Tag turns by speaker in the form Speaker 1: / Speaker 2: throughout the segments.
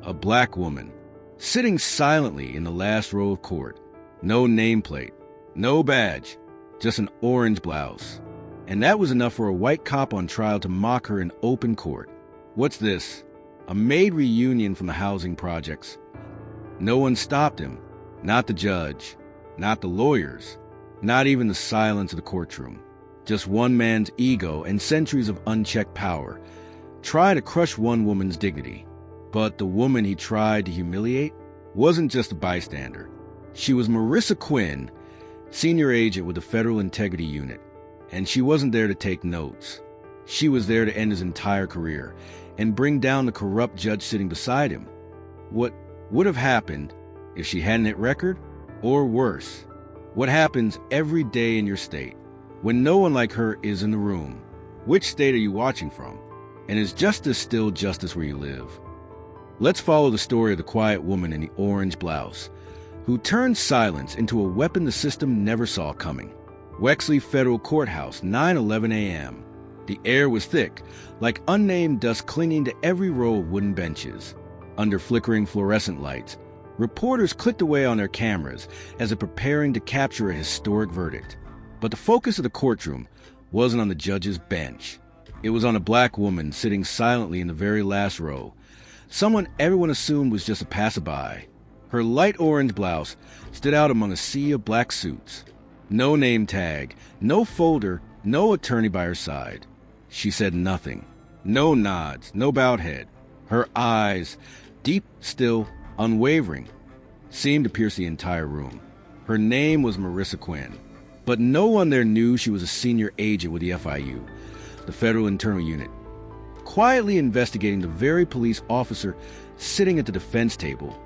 Speaker 1: A black woman, sitting silently in the last row of court. No nameplate, no badge, just an orange blouse. And that was enough for a white cop on trial to mock her in open court. What's this? A maid reunion from the housing projects. No one stopped him. Not the judge, not the lawyers, not even the silence of the courtroom. Just one man's ego and centuries of unchecked power try to crush one woman's dignity. But the woman he tried to humiliate wasn't just a bystander. She was Marissa Quinn, senior agent with the Federal Integrity Unit, and she wasn't there to take notes. She was there to end his entire career and bring down the corrupt judge sitting beside him. What would have happened if she hadn't hit record? Or worse, what happens every day in your state when no one like her is in the room? Which state are you watching from? And is justice still justice where you live? Let's follow the story of the quiet woman in the orange blouse who turned silence into a weapon the system never saw coming. Wexley Federal Courthouse, 9:11 a.m. The air was thick, like unnamed dust clinging to every row of wooden benches. Under flickering fluorescent lights, reporters clicked away on their cameras as if preparing to capture a historic verdict. But the focus of the courtroom wasn't on the judge's bench. It was on a black woman sitting silently in the very last row, someone everyone assumed was just a passerby. Her light orange blouse stood out among a sea of black suits. No name tag, no folder, no attorney by her side. She said nothing. No nods, no bowed head. Her eyes, deep, still, unwavering, seemed to pierce the entire room. Her name was Marissa Quinn, but no one there knew she was a senior agent with the FIU, the Federal Internal Unit, quietly investigating the very police officer sitting at the defense table,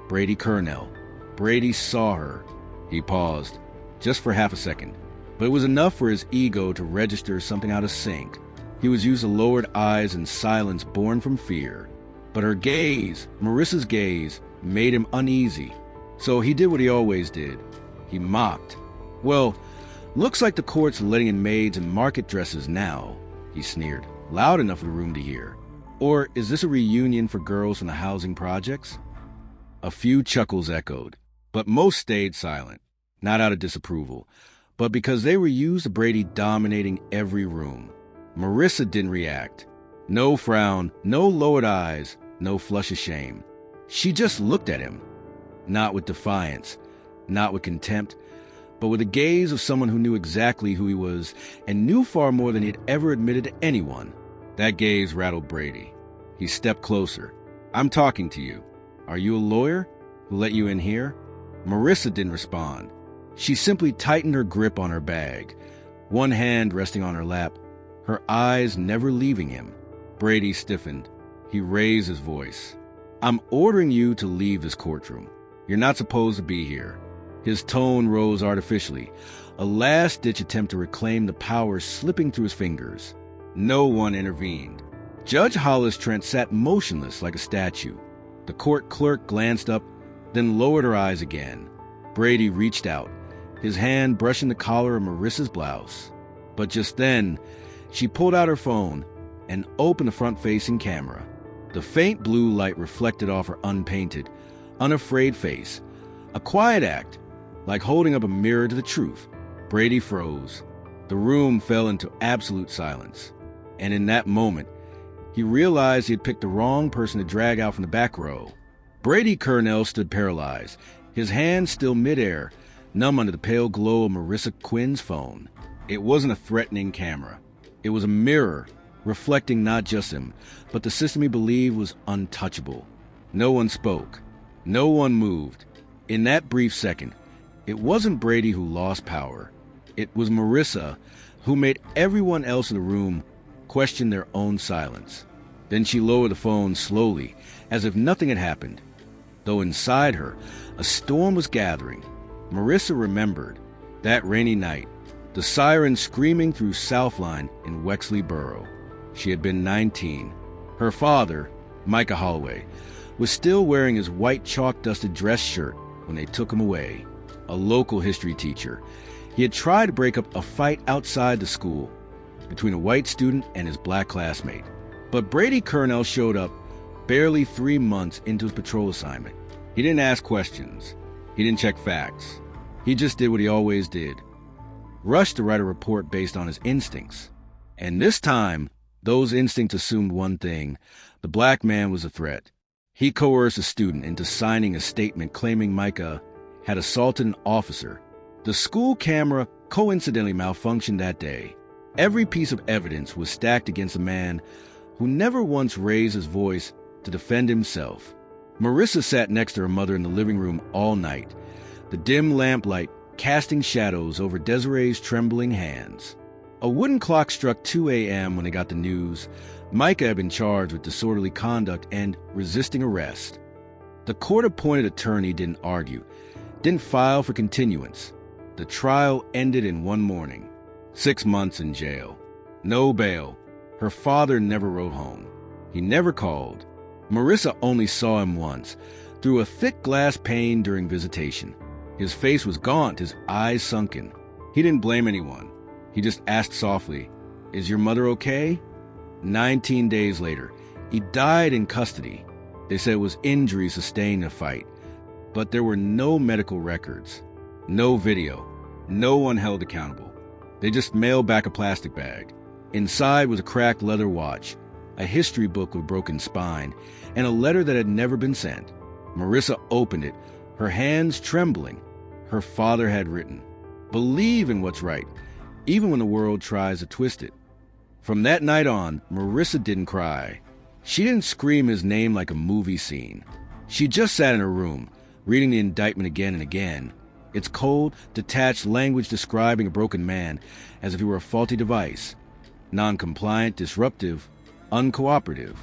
Speaker 1: Brady Kernell. Brady saw her. He paused, just for half a second, but it was enough for his ego to register something out of sync. He was used to lowered eyes and silence born from fear. But her gaze, Marissa's gaze, made him uneasy. So he did what he always did. He mocked. "Well, looks like the court's letting in maids in market dresses now," he sneered, loud enough for the room to hear. "Or is this a reunion for girls from the housing projects?" A few chuckles echoed, but most stayed silent, not out of disapproval, but because they were used to Brady dominating every room. Marissa didn't react. No frown, no lowered eyes, no flush of shame. She just looked at him, not with defiance, not with contempt, but with the gaze of someone who knew exactly who he was and knew far more than he'd ever admitted to anyone. That gaze rattled Brady. He stepped closer. "I'm talking to you. Are you a lawyer? Who let you in here?" Marissa didn't respond. She simply tightened her grip on her bag, one hand resting on her lap, her eyes never leaving him. Brady stiffened. He raised his voice. "I'm ordering you to leave this courtroom. You're not supposed to be here." His tone rose artificially, a last-ditch attempt to reclaim the power slipping through his fingers. No one intervened. Judge Hollis Trent sat motionless like a statue. The court clerk glanced up, then lowered her eyes again. Brady reached out, his hand brushing the collar of Marissa's blouse. But just then, she pulled out her phone and opened the front-facing camera. The faint blue light reflected off her unpainted, unafraid face. A quiet act, like holding up a mirror to the truth. Brady froze. The room fell into absolute silence. And in that moment, he realized he had picked the wrong person to drag out from the back row. Brady Kernell stood paralyzed, his hands still midair, numb under the pale glow of Marissa Quinn's phone. It wasn't a threatening camera. It was a mirror, reflecting not just him, but the system he believed was untouchable. No one spoke. No one moved. In that brief second, it wasn't Brady who lost power. It was Marissa who made everyone else in the room question their own silence. Then she lowered the phone slowly, as if nothing had happened. Though inside her, a storm was gathering. Marissa remembered that rainy night, the siren screaming through Southline in Wexley Borough. She had been 19. Her father, Micah Holloway, was still wearing his white chalk-dusted dress shirt when they took him away. A local history teacher. He had tried to break up a fight outside the school between a white student and his black classmate. But Brady Kernell showed up barely 3 months into his patrol assignment. He didn't ask questions. He didn't check facts. He just did what he always did. Rushed to write a report based on his instincts. And this time, those instincts assumed one thing: the black man was a threat. He coerced a student into signing a statement claiming Micah had assaulted an officer. The school camera coincidentally malfunctioned that day. Every piece of evidence was stacked against a man who never once raised his voice to defend himself. Marissa sat next to her mother in the living room all night, the dim lamplight casting shadows over Desiree's trembling hands. A wooden clock struck 2 a.m. when they got the news. Micah had been charged with disorderly conduct and resisting arrest. The court-appointed attorney didn't argue, didn't file for continuance. The trial ended in one morning. 6 months in jail. No bail. Her father never wrote home. He never called. Marissa only saw him once, through a thick glass pane during visitation. His face was gaunt, his eyes sunken. He didn't blame anyone. He just asked softly, "Is your mother okay?" 19 days later, he died in custody. They said it was injuries sustained in a fight, but there were no medical records, no video, no one held accountable. They just mailed back a plastic bag. Inside was a cracked leather watch, a history book with broken spine, and a letter that had never been sent. Marissa opened it, her hands trembling. Her father had written, "Believe in what's right, even when the world tries to twist it." From that night on, Marissa didn't cry. She didn't scream his name like a movie scene. She just sat in her room, reading the indictment again and again. Its cold, detached language describing a broken man as if he were a faulty device. Non-compliant, disruptive, uncooperative.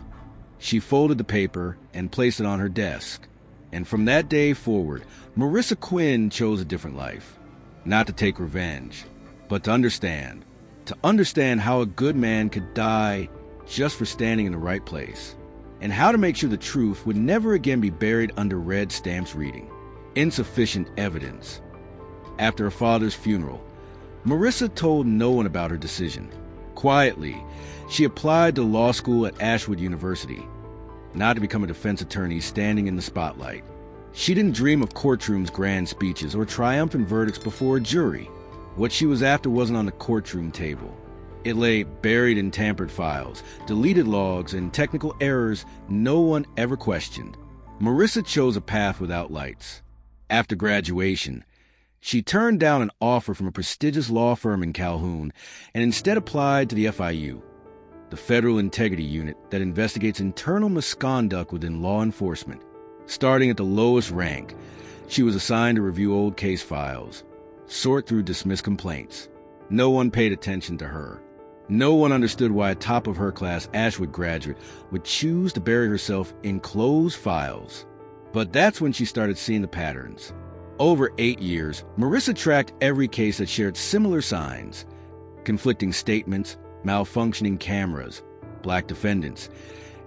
Speaker 1: She folded the paper and placed it on her desk. And from that day forward, Marissa Quinn chose a different life. Not to take revenge, but to understand. To understand how a good man could die just for standing in the right place. And how to make sure the truth would never again be buried under red stamps reading insufficient evidence. After her father's funeral, Marissa told no one about her decision. Quietly, she applied to law school at Ashwood University, not to become a defense attorney standing in the spotlight. She didn't dream of Courtroom's grand speeches or triumphant verdicts before a jury. What she was after wasn't on the courtroom table. It lay buried in tampered files, deleted logs, and technical errors no one ever questioned. Marissa chose a path without lights. After graduation, she turned down an offer from a prestigious law firm in Calhoun and instead applied to the FIU, the Federal Integrity Unit that investigates internal misconduct within law enforcement. Starting at the lowest rank, she was assigned to review old case files, sort through dismissed complaints. No one paid attention to her. No one understood why a top-of-her-class Ashwood graduate would choose to bury herself in closed files. But that's when she started seeing the patterns. Over 8 years, Marissa tracked every case that shared similar signs: conflicting statements, malfunctioning cameras, black defendants,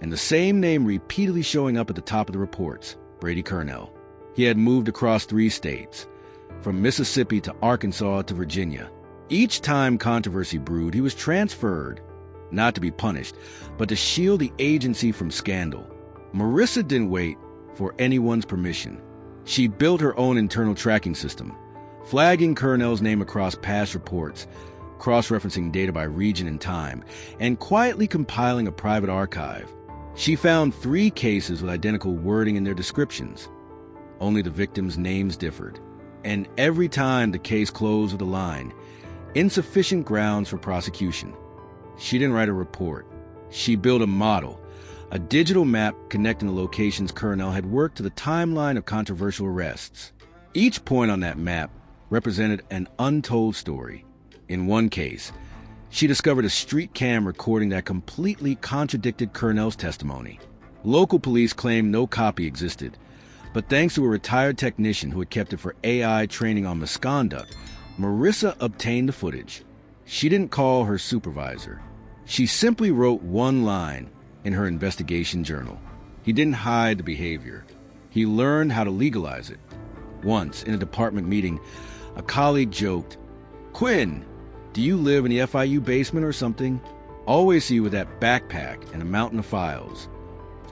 Speaker 1: and the same name repeatedly showing up at the top of the reports, Brady Kernell. He had moved across 3 states, from Mississippi to Arkansas to Virginia. Each time controversy brewed, he was transferred, not to be punished, but to shield the agency from scandal. Marissa didn't wait for anyone's permission. She built her own internal tracking system, flagging Kernell's name across past reports, cross-referencing data by region and time, and quietly compiling a private archive. She found 3 cases with identical wording in their descriptions. Only the victims' names differed. And every time the case closed with a line, "Insufficient grounds for prosecution." She didn't write a report. She built a model, a digital map connecting the locations Kernell had worked to the timeline of controversial arrests. Each point on that map represented an untold story. In one case, she discovered a street cam recording that completely contradicted Kernell's testimony. Local police claimed no copy existed, but thanks to a retired technician who had kept it for AI training on misconduct, Marissa obtained the footage. She didn't call her supervisor. She simply wrote one line in her investigation journal. He didn't hide the behavior. He learned how to legalize it. Once, in a department meeting, a colleague joked, "Quinn, do you live in the FIU basement or something? Always see you with that backpack and a mountain of files."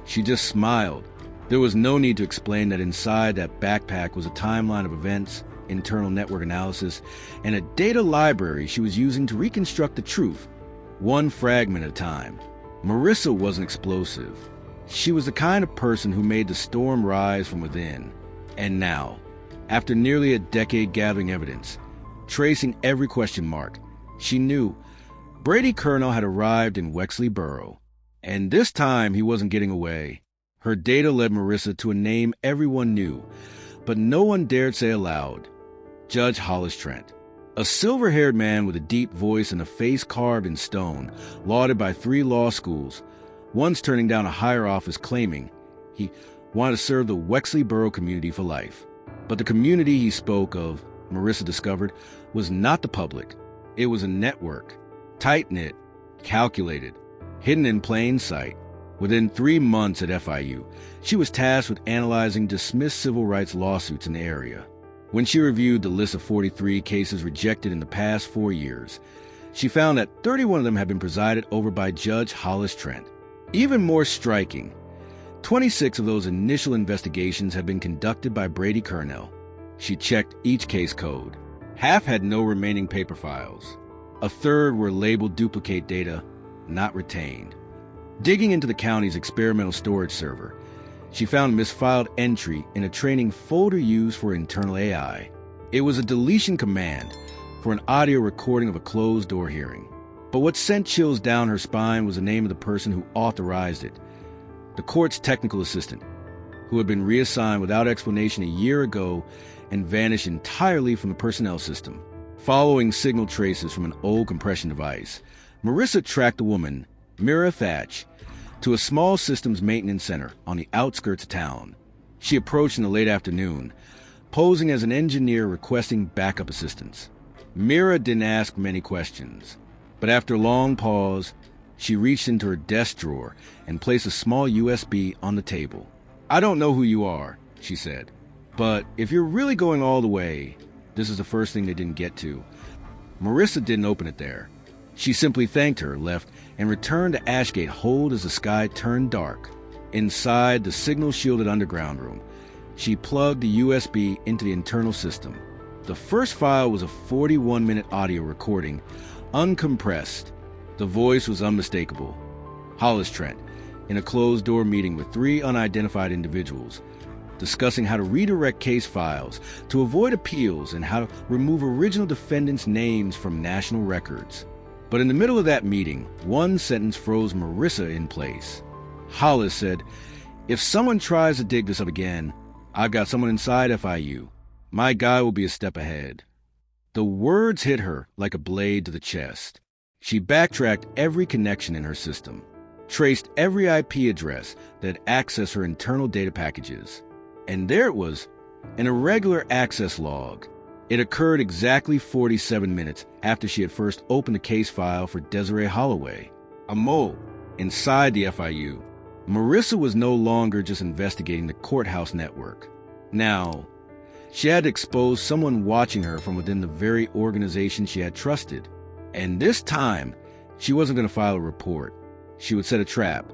Speaker 1: She just smiled. There was no need to explain that inside that backpack was a timeline of events, internal network analysis, and a data library she was using to reconstruct the truth, one fragment at a time. Marissa wasn't explosive. She was the kind of person who made the storm rise from within. And now, after nearly a decade gathering evidence, tracing every question mark, she knew Brady Kernel had arrived in Wexley Borough. And this time he wasn't getting away. Her data led Marissa to a name everyone knew, but no one dared say aloud: Judge Hollis Trent. A silver-haired man with a deep voice and a face carved in stone, lauded by 3 law schools, once turning down a higher office claiming he wanted to serve the Wexley Borough community for life. But the community he spoke of, Marissa discovered, was not the public. It was a network, tight-knit, calculated, hidden in plain sight. Within 3 months at FIU, she was tasked with analyzing dismissed civil rights lawsuits in the area. When she reviewed the list of 43 cases rejected in the past 4 years, she found that 31 of them had been presided over by Judge Hollis Trent. Even more striking, 26 of those initial investigations had been conducted by Brady Kernel. She checked each case code. Half had no remaining paper files. A third were labeled duplicate data, not retained. Digging into the county's experimental storage server, she found a misfiled entry in a training folder used for internal AI. It was a deletion command for an audio recording of a closed-door hearing. But what sent chills down her spine was the name of the person who authorized it, the court's technical assistant, who had been reassigned without explanation a year ago and vanished entirely from the personnel system. Following signal traces from an old compression device, Marissa tracked the woman, Mira Thatch, to a small systems maintenance center on the outskirts of town. She approached in the late afternoon, posing as an engineer requesting backup assistance. Mira didn't ask many questions, but after a long pause, she reached into her desk drawer and placed a small USB on the table. "I don't know who you are," she said, "but if you're really going all the way," this is the first thing they didn't get to. Marissa didn't open it there. She simply thanked her, left, and returned to Ashgate Hold as the sky turned dark. Inside the signal-shielded underground room, she plugged the USB into the internal system. The first file was a 41-minute audio recording, uncompressed. The voice was unmistakable. Hollis Trent, in a closed-door meeting with 3 unidentified individuals, discussing how to redirect case files to avoid appeals and how to remove original defendants' names from national records. But in the middle of that meeting, one sentence froze Marissa in place. Hollis said, "If someone tries to dig this up again, I've got someone inside FIU. My guy will be a step ahead." The words hit her like a blade to the chest. She backtracked every connection in her system, traced every IP address that accessed her internal data packages. And there it was, an irregular access log. It occurred exactly 47 minutes after she had first opened the case file for Desiree Holloway, a mole inside the FIU. Marissa was no longer just investigating the courthouse network. Now, she had to expose someone watching her from within the very organization she had trusted. And this time, she wasn't going to file a report. She would set a trap.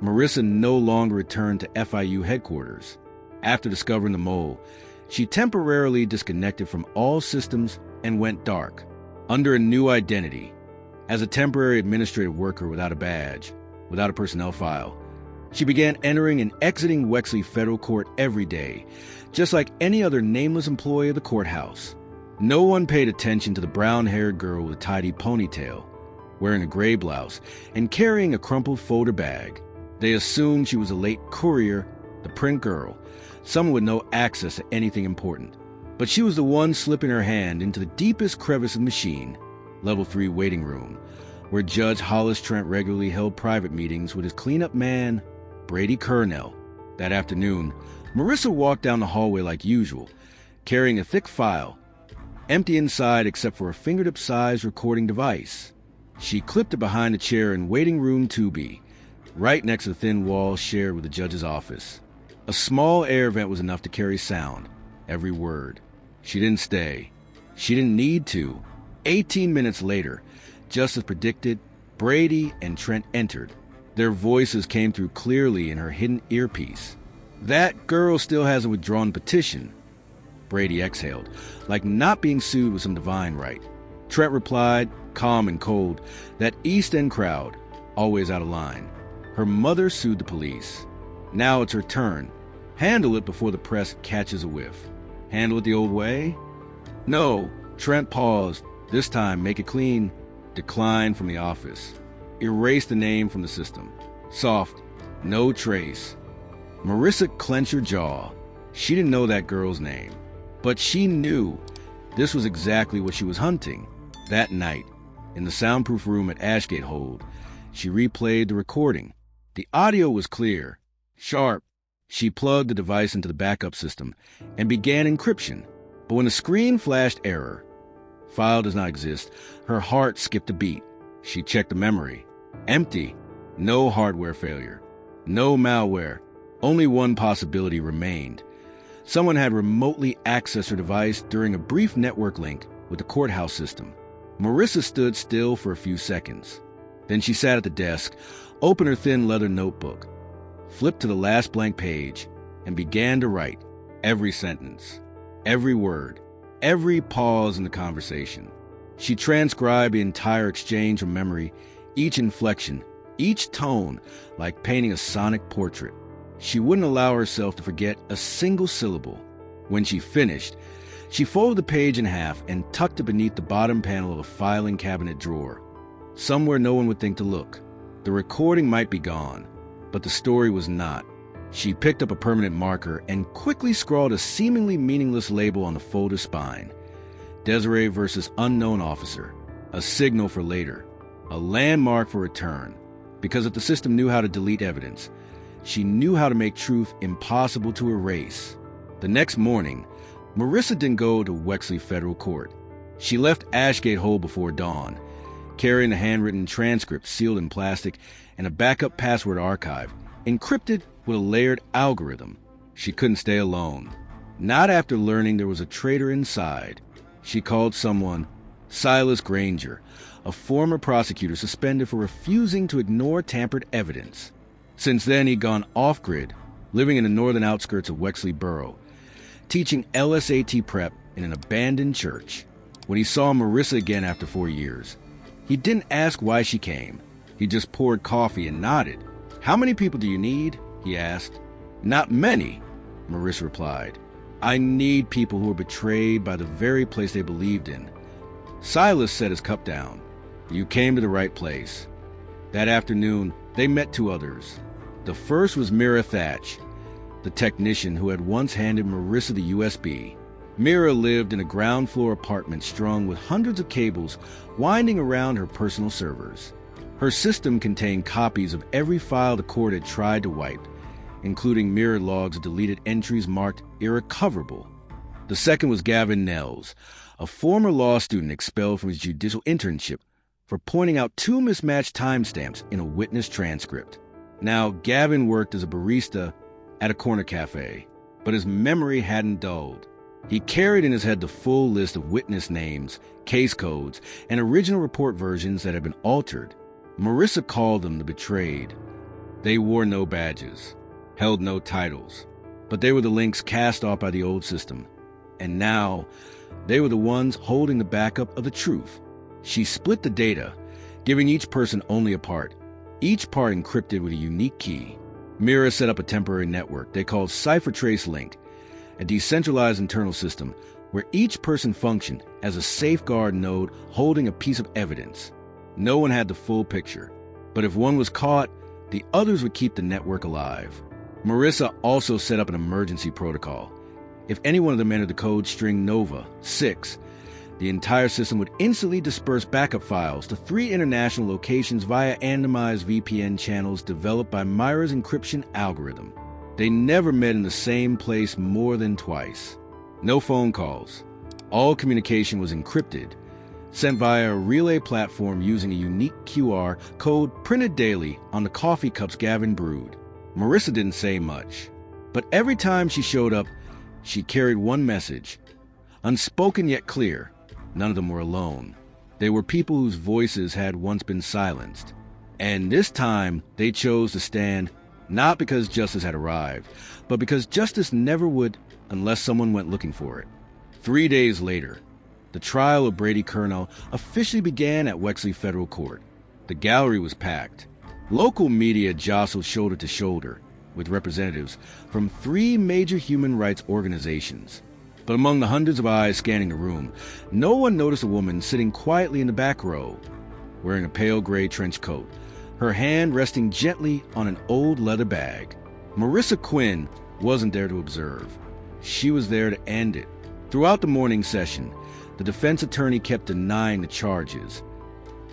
Speaker 1: Marissa no longer returned to FIU headquarters. After discovering the mole, she temporarily disconnected from all systems and went dark, under a new identity. As a temporary administrative worker without a badge, without a personnel file, she began entering and exiting Wexley Federal Court every day, just like any other nameless employee of the courthouse. No one paid attention to the brown-haired girl with a tidy ponytail, wearing a gray blouse and carrying a crumpled folder bag. They assumed she was a late courier, the print girl, someone with no access to anything important. But she was the one slipping her hand into the deepest crevice of the machine, Level 3 waiting room, where Judge Hollis Trent regularly held private meetings with his cleanup man, Brady Kernel. That afternoon, Marissa walked down the hallway like usual, carrying a thick file, empty inside except for a fingertip-sized recording device. She clipped it behind the chair in waiting room 2B, right next to the thin wall shared with the judge's office. A small air vent was enough to carry sound, every word. She didn't stay. She didn't need to. 18 minutes later, just as predicted, Brady and Trent entered. Their voices came through clearly in her hidden earpiece. "That girl still has a withdrawn petition." Brady exhaled, like not being sued was some divine right. Trent replied, calm and cold, that East End crowd, always out of line. Her mother sued the police. Now it's her turn. Handle it before the press catches a whiff. Handle it the old way? No. Trent paused. This time, make it clean. Decline from the office. Erase the name from the system. Soft. No trace. Marissa clenched her jaw. She didn't know that girl's name. But she knew this was exactly what she was hunting. That night, in the soundproof room at Ashgate Hold, she replayed the recording. The audio was clear, sharp. She plugged the device into the backup system and began encryption. But when the screen flashed error, file does not exist, her heart skipped a beat. She checked the memory. Empty. No hardware failure. No malware. Only one possibility remained. Someone had remotely accessed her device during a brief network link with the courthouse system. Marissa stood still for a few seconds. Then she sat at the desk, opened her thin leather notebook, flipped to the last blank page, and began to write every sentence, every word, every pause in the conversation. She transcribed the entire exchange from memory, each inflection, each tone, like painting a sonic portrait. She wouldn't allow herself to forget a single syllable. When she finished, she folded the page in half and tucked it beneath the bottom panel of a filing cabinet drawer, somewhere no one would think to look. The recording might be gone, but the story was not. She picked up a permanent marker and quickly scrawled a seemingly meaningless label on the folded spine. Desiree versus unknown officer, a signal for later, a landmark for return. Because if the system knew how to delete evidence, she knew how to make truth impossible to erase. The next morning, Marissa didn't go to Wexley Federal Court. She left Ashgate Hold before dawn, carrying a handwritten transcript sealed in plastic and a backup password archive, encrypted with a layered algorithm. She couldn't stay alone. Not after learning there was a traitor inside. She called someone, Silas Granger, a former prosecutor suspended for refusing to ignore tampered evidence. Since then, he'd gone off-grid, living in the northern outskirts of Wexley Borough, teaching LSAT prep in an abandoned church. When he saw Marissa again after 4 years, he didn't ask why she came. He just poured coffee and nodded. "How many people do you need?" he asked. "Not many," Marissa replied. "I need people who were betrayed by the very place they believed in." Silas set his cup down. "You came to the right place." That afternoon, they met 2 others. The first was Mira Thatch, the technician who had once handed Marissa the USB. Mira lived in a ground-floor apartment strung with hundreds of cables winding around her personal servers. Her system contained copies of every file the court had tried to wipe, including mirrored logs of deleted entries marked irrecoverable. The second was Gavin Nels, a former law student expelled from his judicial internship for pointing out 2 mismatched timestamps in a witness transcript. Now, Gavin worked as a barista at a corner cafe, but his memory hadn't dulled. He carried in his head the full list of witness names, case codes, and original report versions that had been altered. Marissa called them the betrayed. They wore no badges, held no titles, but they were the links cast off by the old system. And now, they were the ones holding the backup of the truth. She split the data, giving each person only a part, each part encrypted with a unique key. Mira set up a temporary network they called Cipher Trace Link, a decentralized internal system where each person functioned as a safeguard node holding a piece of evidence. No one had the full picture, but if one was caught, the others would keep the network alive. Marissa also set up an emergency protocol. If any one of them entered the code string Nova 6, the entire system would instantly disperse backup files to 3 international locations via anonymized VPN channels developed by Myra's encryption algorithm. They never met in the same place more than twice. No phone calls. All communication was encrypted, sent via a relay platform using a unique QR code printed daily on the coffee cups Gavin brewed. Marissa didn't say much, but every time she showed up, she carried one message, unspoken yet clear. None of them were alone. They were people whose voices had once been silenced. And this time, they chose to stand not because justice had arrived, but because justice never would unless someone went looking for it. 3 days later, the trial of Brady Kernell officially began at Wexley Federal Court. The gallery was packed. Local media jostled shoulder to shoulder with representatives from 3 major human rights organizations. But among the hundreds of eyes scanning the room, no one noticed a woman sitting quietly in the back row, wearing a pale gray trench coat, her hand resting gently on an old leather bag. Marissa Quinn wasn't there to observe. She was there to end it. Throughout the morning session, the defense attorney kept denying the charges,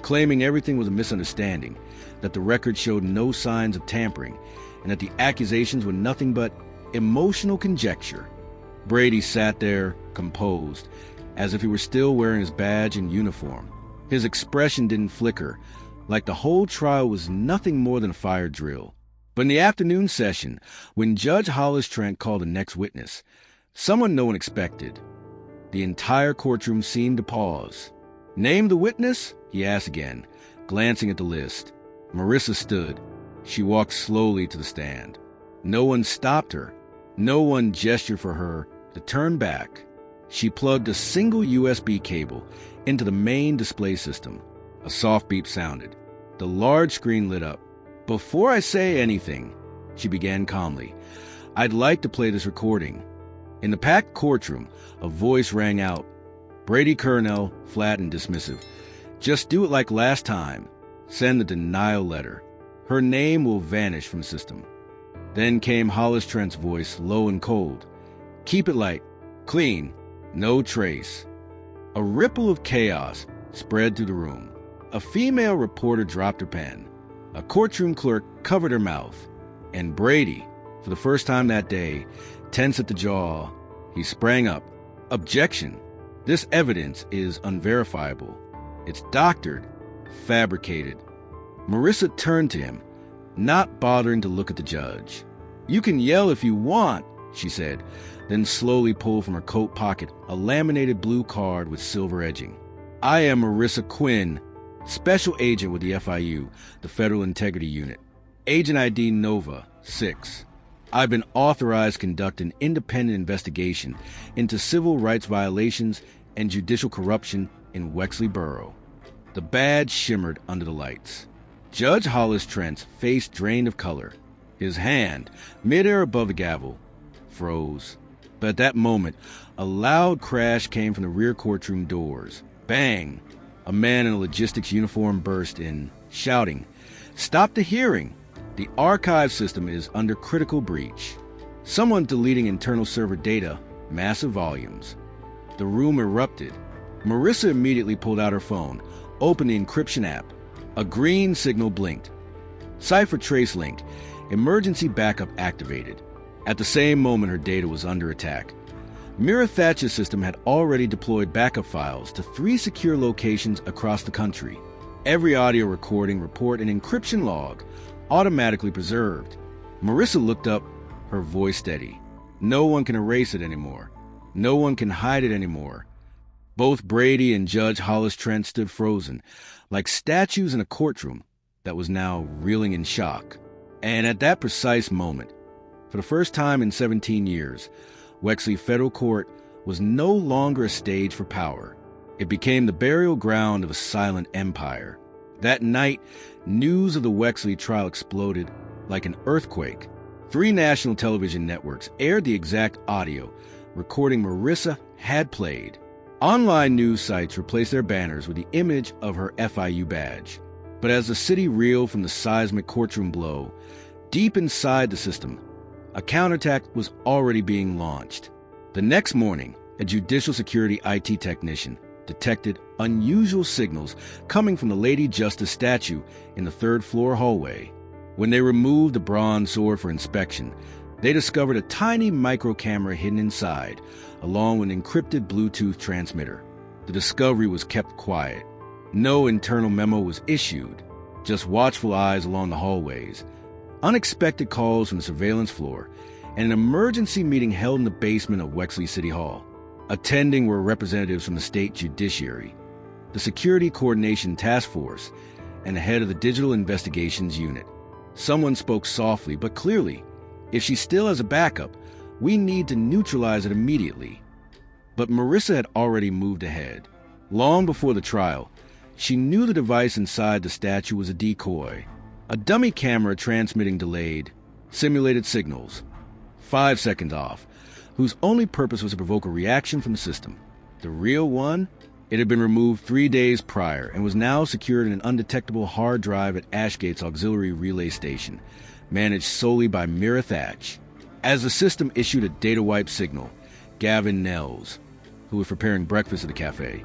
Speaker 1: claiming everything was a misunderstanding, that the record showed no signs of tampering, and that the accusations were nothing but emotional conjecture. Brady sat there, composed, as if he were still wearing his badge and uniform. His expression didn't flicker, like the whole trial was nothing more than a fire drill. But in the afternoon session, when Judge Hollis Trent called the next witness, someone no one expected, the entire courtroom seemed to pause. "Name the witness?" he asked again, glancing at the list. Marissa stood. She walked slowly to the stand. No one stopped her. No one gestured for her to turn back. She plugged a single USB cable into the main display system. A soft beep sounded. The large screen lit up. "Before I say anything," she began calmly, "I'd like to play this recording." In the packed courtroom, a voice rang out. Brady Kernell, flat and dismissive. "Just do it like last time. Send the denial letter. Her name will vanish from the system." Then came Hollis Trent's voice, low and cold. "Keep it light, clean, no trace." A ripple of chaos spread through the room. A female reporter dropped her pen. A courtroom clerk covered her mouth. And Brady, for the first time that day, tense at the jaw, he sprang up. "Objection! This evidence is unverifiable. It's doctored, fabricated." Marissa turned to him, not bothering to look at the judge. "You can yell if you want," she said, then slowly pulled from her coat pocket a laminated blue card with silver edging. "I am Marissa Quinn, Special Agent with the FIU, the Federal Integrity Unit. Agent ID Nova 6. I've been authorized to conduct an independent investigation into civil rights violations and judicial corruption in Wexley Borough." The badge shimmered under the lights. Judge Hollis Trent's face drained of color. His hand, midair above the gavel, froze. But at that moment, a loud crash came from the rear courtroom doors. Bang! A man in a logistics uniform burst in, shouting, "Stop the hearing! The archive system is under critical breach. Someone's deleting internal server data, massive volumes." The room erupted. Marissa immediately pulled out her phone, opened the encryption app. A green signal blinked. Cipher trace link. Emergency backup activated. At the same moment, her data was under attack. Mira Thatcher's system had already deployed backup files to 3 secure locations across the country. Every audio recording, report, and encryption log automatically preserved. Marissa looked up, her voice steady. "No one can erase it anymore. No one can hide it anymore." Both Brady and Judge Hollis Trent stood frozen, like statues in a courtroom that was now reeling in shock. And at that precise moment, for the first time in 17 years, Wexley Federal Court was no longer a stage for power. It became the burial ground of a silent empire. That night, news of the Wexley trial exploded like an earthquake. 3 national television networks aired the exact audio recording Marissa had played. Online news sites replaced their banners with the image of her FIU badge. But as the city reeled from the seismic courtroom blow, deep inside the system, a counterattack was already being launched. The next morning, a judicial security IT technician detected unusual signals coming from the Lady Justice statue in the 3rd floor hallway. When they removed the bronze sword for inspection, they discovered a tiny micro camera hidden inside, along with an encrypted Bluetooth transmitter. The discovery was kept quiet. No internal memo was issued, just watchful eyes along the hallways, unexpected calls from the surveillance floor, and an emergency meeting held in the basement of Wexley City Hall. Attending were representatives from the state judiciary, the Security Coordination Task Force, and the head of the Digital Investigations Unit. Someone spoke softly but clearly. If she still has a backup, we need to neutralize it immediately. But Marissa had already moved ahead. Long before the trial, she knew the device inside the statue was a decoy, a dummy camera transmitting delayed, simulated signals, 5 seconds off, whose only purpose was to provoke a reaction from the system. The real one? It had been removed 3 days prior and was now secured in an undetectable hard drive at Ashgate's auxiliary relay station, managed solely by Mira Thatch. As the system issued a data wipe signal, Gavin Nels, who was preparing breakfast at the cafe,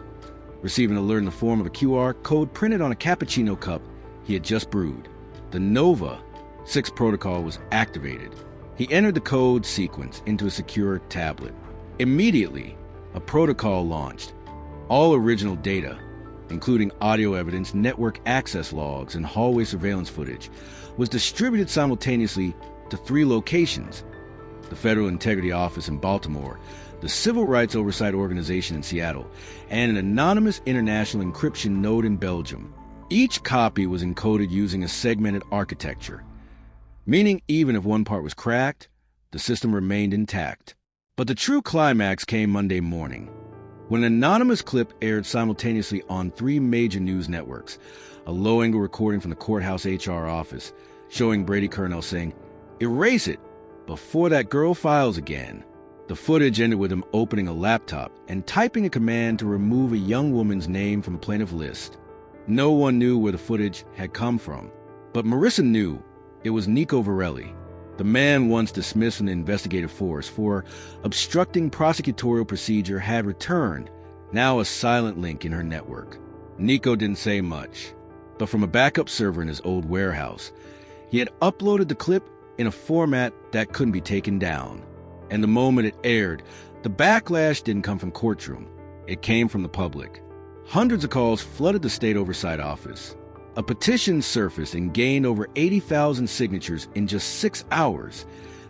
Speaker 1: received an alert in the form of a QR code printed on a cappuccino cup he had just brewed. The Nova 6 protocol was activated. He entered the code sequence into a secure tablet. Immediately, a protocol launched. All original data, including audio evidence, network access logs, and hallway surveillance footage, was distributed simultaneously to 3 locations: the Federal Integrity Office in Baltimore, the Civil Rights Oversight Organization in Seattle, and an anonymous international encryption node in Belgium. Each copy was encoded using a segmented architecture, meaning even if one part was cracked, the system remained intact. But the true climax came Monday morning, when an anonymous clip aired simultaneously on 3 major news networks, a low-angle recording from the courthouse HR office showing Brady Colonel saying, "Erase it before that girl files again." The footage ended with him opening a laptop and typing a command to remove a young woman's name from the plaintiff list. No one knew where the footage had come from, but Marissa knew. It was Nico Varelli, the man once dismissed from the investigative force for obstructing prosecutorial procedure, had returned, now a silent link in her network. Nico didn't say much, but from a backup server in his old warehouse, he had uploaded the clip in a format that couldn't be taken down. And the moment it aired, the backlash didn't come from Courtroom. It came from the public. Hundreds of calls flooded the state oversight office. A petition surfaced and gained over 80,000 signatures in just 6 hours,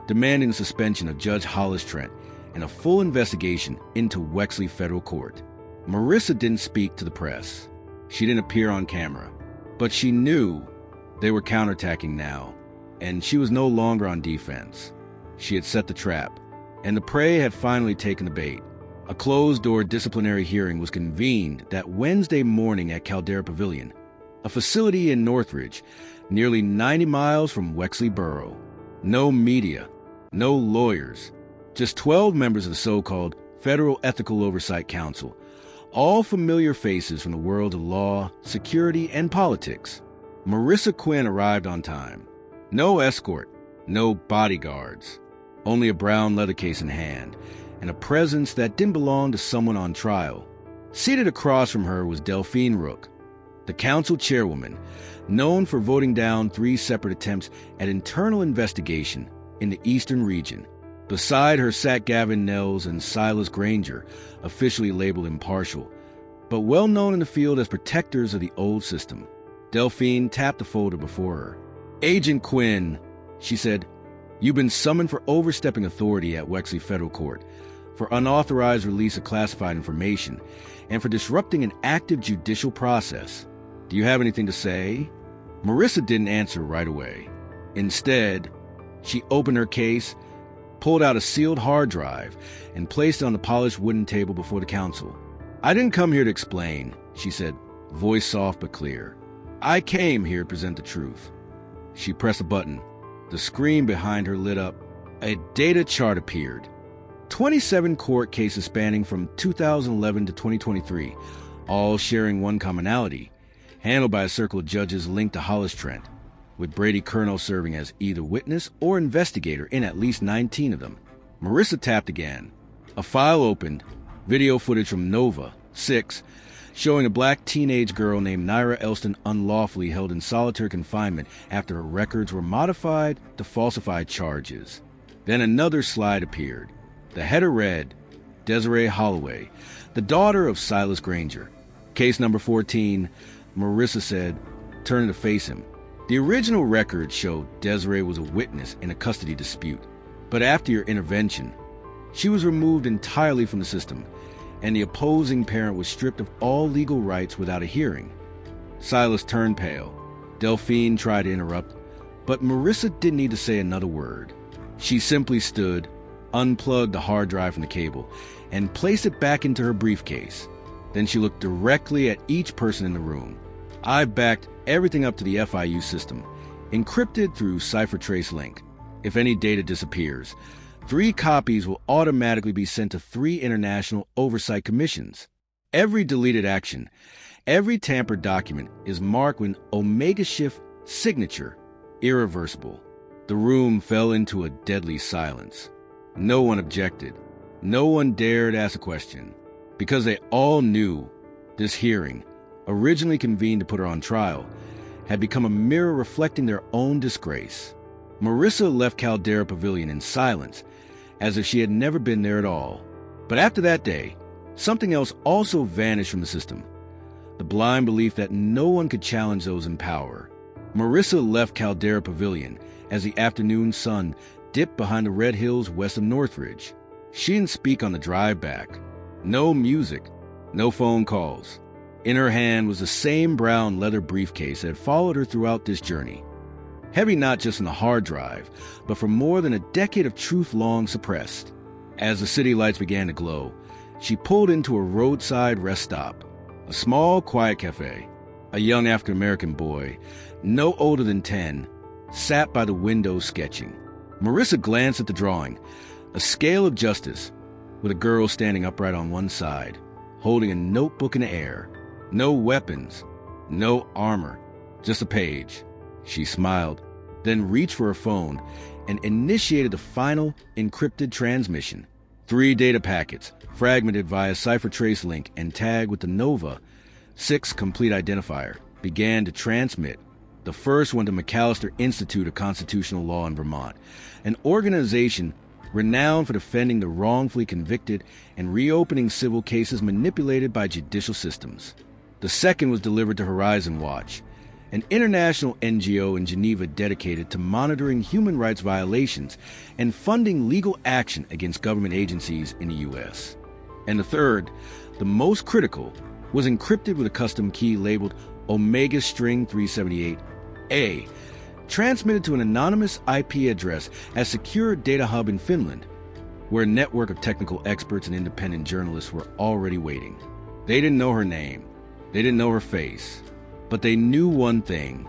Speaker 1: demanding the suspension of Judge Hollis Trent and a full investigation into Wexley Federal Court. Marissa didn't speak to the press. She didn't appear on camera. But she knew they were counterattacking now, and she was no longer on defense. She had set the trap, and the prey had finally taken the bait. A closed-door disciplinary hearing was convened that Wednesday morning at Caldera Pavilion, a facility in Northridge, nearly 90 miles from Wexley Borough. No media, no lawyers, just 12 members of the so-called Federal Ethical Oversight Council, all familiar faces from the world of law, security, and politics. Marissa Quinn arrived on time. No escort, no bodyguards, only a brown leather case in hand, and a presence that didn't belong to someone on trial. Seated across from her was Delphine Rook, the council chairwoman, known for voting down 3 separate attempts at internal investigation in the Eastern region. Beside her sat Gavin Nels and Silas Granger, officially labeled impartial, but well known in the field as protectors of the old system. Delphine tapped the folder before her. "Agent Quinn," she said, "you've been summoned for overstepping authority at Wexley Federal Court, for unauthorized release of classified information, and for disrupting an active judicial process. Do you have anything to say?" Marissa didn't answer right away. Instead, she opened her case, pulled out a sealed hard drive, and placed it on the polished wooden table before the council. "I didn't come here to explain," she said, voice soft but clear. "I came here to present the truth." She pressed a button. The screen behind her lit up. A data chart appeared. 27 court cases spanning from 2011 to 2023, all sharing one commonality, handled by a circle of judges linked to Hollis Trent, with Brady Colonel serving as either witness or investigator in at least 19 of them. Marissa tapped again. A file opened, video footage from Nova 6, showing a black teenage girl named Naira Elston unlawfully held in solitary confinement after her records were modified to falsify charges. Then another slide appeared. The header read, Desiree Holloway, the daughter of Silas Granger. Case number 14, Marissa said, turning to face him. The original record showed Desiree was a witness in a custody dispute, but after your intervention, she was removed entirely from the system, and the opposing parent was stripped of all legal rights without a hearing. Silas turned pale. Delphine tried to interrupt, but Marissa didn't need to say another word. She simply stood, unplugged the hard drive from the cable, and placed it back into her briefcase. Then she looked directly at each person in the room. "I've backed everything up to the FIU system, encrypted through CipherTrace link. If any data disappears, 3 copies will automatically be sent to 3 international oversight commissions. Every deleted action, every tampered document is marked with Omega Shift signature, irreversible." The room fell into a deadly silence. No one objected. No one dared ask a question, because they all knew this hearing, originally convened to put her on trial, had become a mirror reflecting their own disgrace. Marissa left Caldera Pavilion in silence, as if she had never been there at all. But after that day, something else also vanished from the system: the blind belief that no one could challenge those in power. Marissa left Caldera Pavilion as the afternoon sun dipped behind the red hills west of Northridge. She didn't speak on the drive back. No music, no phone calls. In her hand was the same brown leather briefcase that had followed her throughout this journey. Heavy not just on the hard drive, but for more than a decade of truth long suppressed. As the city lights began to glow, she pulled into a roadside rest stop, a small, quiet cafe. A young African-American boy, no older than 10, sat by the window sketching. Marissa glanced at the drawing, a scale of justice, with a girl standing upright on one side, holding a notebook in the air. No weapons, no armor, just a page. She smiled, then reached for her phone and initiated the final encrypted transmission. 3 data packets, fragmented via CipherTrace link and tagged with the NOVA 6 complete identifier, began to transmit. The first one to McAllister Institute of Constitutional Law in Vermont, an organization renowned for defending the wrongfully convicted and reopening civil cases manipulated by judicial systems. The second was delivered to Horizon Watch, an international NGO in Geneva dedicated to monitoring human rights violations and funding legal action against government agencies in the U.S. And the third, the most critical, was encrypted with a custom key labeled Omega String 378A, transmitted to an anonymous IP address at Secure Data Hub in Finland, where a network of technical experts and independent journalists were already waiting. They didn't know her name. They didn't know her face. But they knew one thing.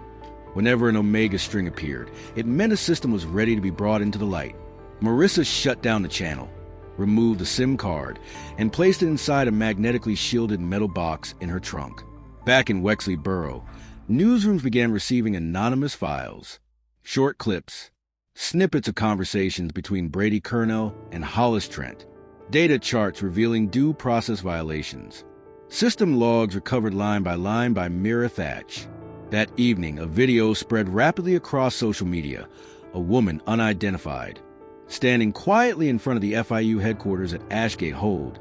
Speaker 1: Whenever an Omega string appeared, it meant a system was ready to be brought into the light. Marissa shut down the channel, removed the SIM card, and placed it inside a magnetically shielded metal box in her trunk. Back in Wexley Borough, newsrooms began receiving anonymous files, short clips, snippets of conversations between Brady Kernell and Hollis Trent, data charts revealing due process violations, system logs recovered line by Mira Thatch. That evening, a video spread rapidly across social media, a woman unidentified, standing quietly in front of the FIU headquarters at Ashgate Hold,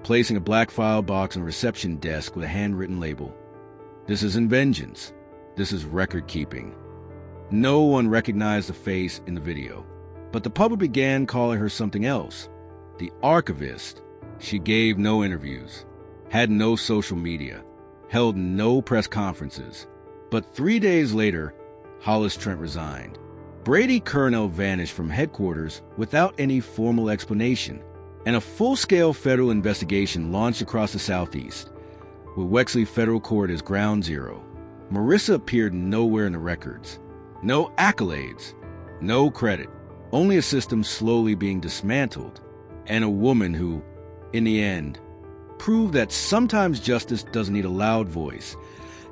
Speaker 1: placing a black file box on a reception desk with a handwritten label. This isn't vengeance. This is record-keeping. No one recognized the face in the video, but the public began calling her something else. The archivist. She gave no interviews, had no social media, held no press conferences. But 3 days later, Hollis Trent resigned. Brady Kernell vanished from headquarters without any formal explanation, and a full-scale federal investigation launched across the Southeast, with Wexley Federal Court as ground zero. Marissa appeared nowhere in the records. No accolades, no credit, only a system slowly being dismantled, and a woman who, in the end, proved that sometimes justice doesn't need a loud voice,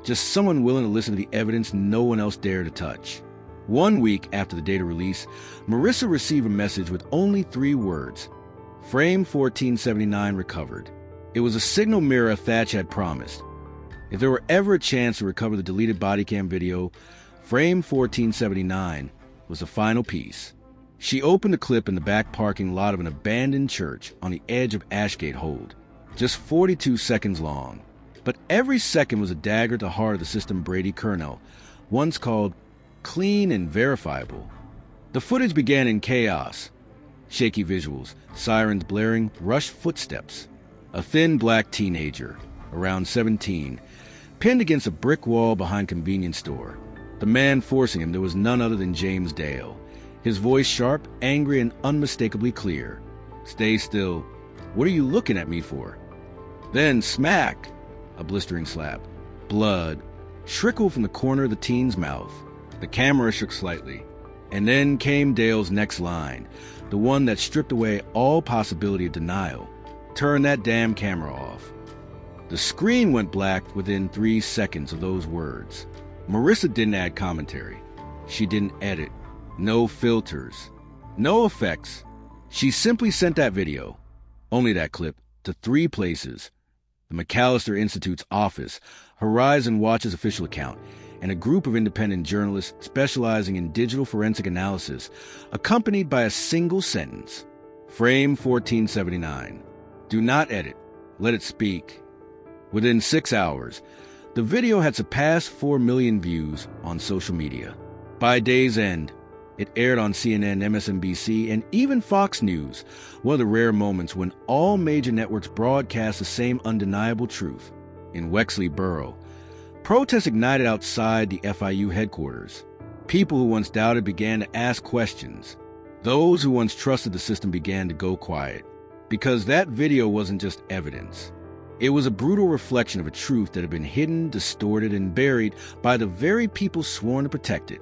Speaker 1: just someone willing to listen to the evidence no one else dared to touch. 1 week after the data release, Marissa received a message with only 3 words: Frame 1479 recovered. It was a signal Mira Thatch had promised. If there were ever a chance to recover the deleted body cam video, Frame 1479 was the final piece. She opened the clip in the back parking lot of an abandoned church on the edge of Ashgate Hold, just 42 seconds long. But every second was a dagger to the heart of the system Brady Kernell once called clean and verifiable. The footage began in chaos. Shaky visuals, sirens blaring, rushed footsteps. A thin black teenager, around 17, pinned against a brick wall behind a convenience store. The The man forcing him there was none other than James Dale, his voice sharp, angry, and unmistakably clear. "Stay still. What are you looking at me for?" Then smack! A blistering slap. Blood trickled from the corner of the teen's mouth. The camera shook slightly. And then came Dale's next line, the one that stripped away all possibility of denial. "Turn that damn camera off." The screen went black within 3 seconds of those words. Marissa didn't add commentary. She didn't edit. No filters. No effects. She simply sent that video, only that clip, to 3 places: the McAllister Institute's office, Horizon Watch's official account, and a group of independent journalists specializing in digital forensic analysis, accompanied by a single sentence: Frame 1479. Do not edit. Let it speak. Within 6 hours, the video had surpassed 4 million views on social media. By day's end, it aired on CNN, MSNBC, and even Fox News, one of the rare moments when all major networks broadcast the same undeniable truth. In Wexley Borough, protests ignited outside the FIU headquarters. People who once doubted began to ask questions. Those who once trusted the system began to go quiet, because that video wasn't just evidence. It was a brutal reflection of a truth that had been hidden, distorted, and buried by the very people sworn to protect it.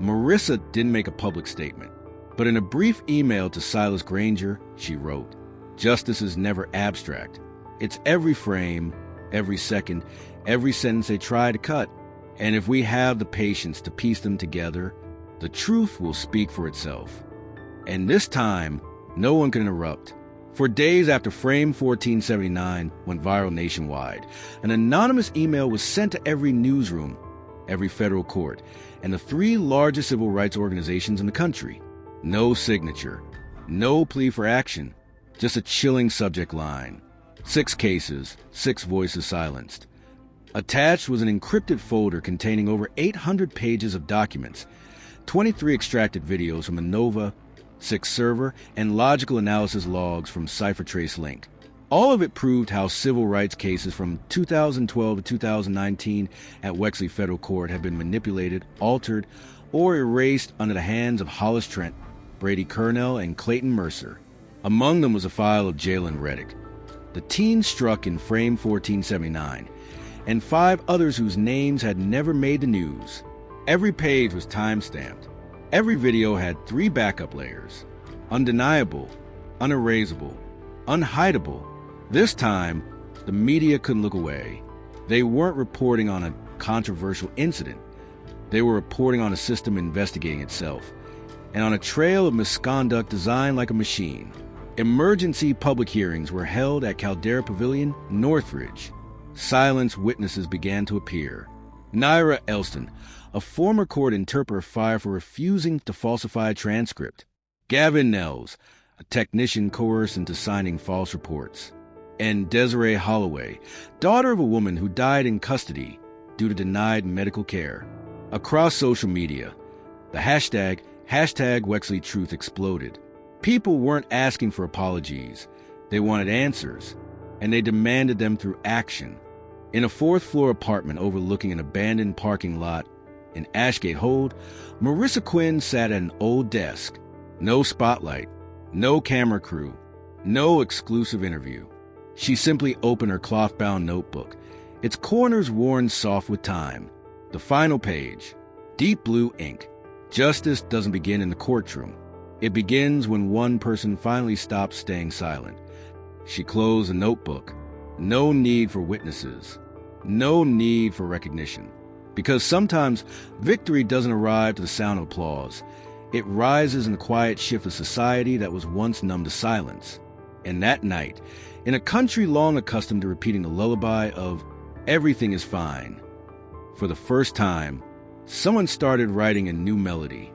Speaker 1: Marissa didn't make a public statement, but in a brief email to Silas Granger, she wrote, "Justice is never abstract. It's every frame, every second, every sentence they try to cut. And if we have the patience to piece them together, the truth will speak for itself." And this time, no one could interrupt. For days after Frame 1479 went viral nationwide, an anonymous email was sent to every newsroom, every federal court, and the 3 largest civil rights organizations in the country. No signature, no plea for action, just a chilling subject line. 6 cases, 6 voices silenced. Attached was an encrypted folder containing over 800 pages of documents, 23 extracted videos from a Nova 6 server, and logical analysis logs from CipherTrace Link. All of it proved how civil rights cases from 2012 to 2019 at Wexley Federal Court had been manipulated, altered, or erased under the hands of Hollis Trent, Brady Kernell, and Clayton Mercer. Among them was a file of Jalen Reddick, the teen struck in Frame 1479, and 5 others whose names had never made the news. Every page was time-stamped. Every video had 3 backup layers: undeniable, unerasable, unhideable. This time, the media couldn't look away. They weren't reporting on a controversial incident. They were reporting on a system investigating itself, and on a trail of misconduct designed like a machine. Emergency public hearings were held at Caldera Pavilion, Northridge. Silenced witnesses began to appear. Naira Elston, a former court interpreter, fired for refusing to falsify a transcript. Gavin Nels, a technician coerced into signing false reports. And Desiree Holloway, daughter of a woman who died in custody due to denied medical care. Across social media, the hashtag #WexleyTruth exploded. People weren't asking for apologies. They wanted answers, and they demanded them through action. In a 4th-floor apartment overlooking an abandoned parking lot in Ashgate Hold, Marissa Quinn sat at an old desk. No spotlight, no camera crew, no exclusive interview. She simply opened her cloth-bound notebook, its corners worn soft with time. The final page, deep blue ink. Justice doesn't begin in the courtroom. It begins when one person finally stops staying silent. She closed the notebook. No need for witnesses. No need for recognition. Because sometimes victory doesn't arrive to the sound of applause. It rises in the quiet shift of society that was once numb to silence. And that night, in a country long accustomed to repeating the lullaby of everything is fine, for the first time, someone started writing a new melody.